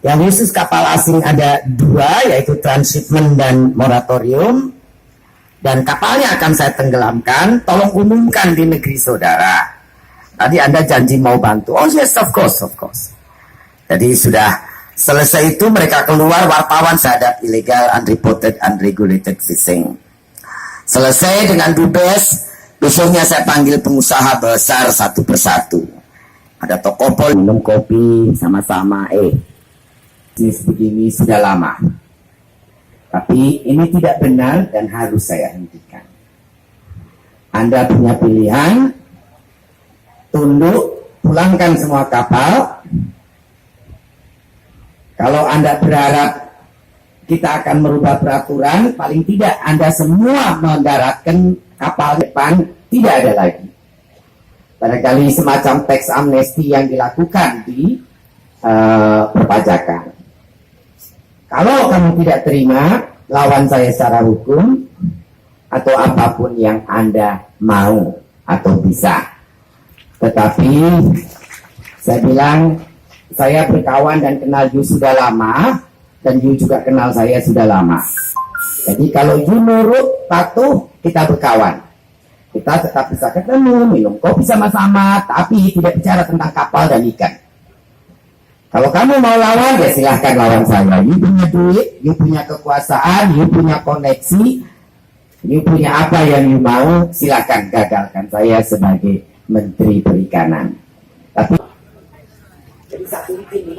Yang khusus kapal asing ada 2, yaitu transshipment dan moratorium. Dan kapalnya akan saya tenggelamkan. Tolong umumkan di negeri saudara. Tadi Anda janji mau bantu. Oh yes, of course. Jadi sudah selesai itu mereka keluar, wartawan terhadap illegal, unreported, unregulated fishing. Selesai dengan Dubes, besoknya saya panggil pengusaha besar satu persatu. Ada Tokopol, minum kopi sama-sama. Bisnis begini sudah lama. Tapi ini tidak benar dan harus saya hentikan. Anda punya pilihan, tunduk, pulangkan semua kapal. Kalau Anda berharap kita akan merubah peraturan, paling tidak Anda semua mendaratkan kapal depan, tidak ada lagi. Barangkali semacam tax amnesty yang dilakukan di perpajakan. Kalau kamu tidak terima, lawan saya secara hukum atau apapun yang Anda mau atau bisa. Tetapi saya bilang, saya berkawan dan kenal you sudah lama, dan you juga kenal saya sudah lama. Jadi kalau you nurut, patuh, kita berkawan. Kita tetap bisa ketemu, minum kopi sama-sama, tapi tidak bicara tentang kapal dan ikan. Kalau kamu mau lawan, ya silahkan lawan saya. You punya duit, you punya kekuasaan, you punya koneksi, you punya apa yang you mau, silahkan gagalkan saya sebagai Menteri Perikanan. Tapi jadi satu tim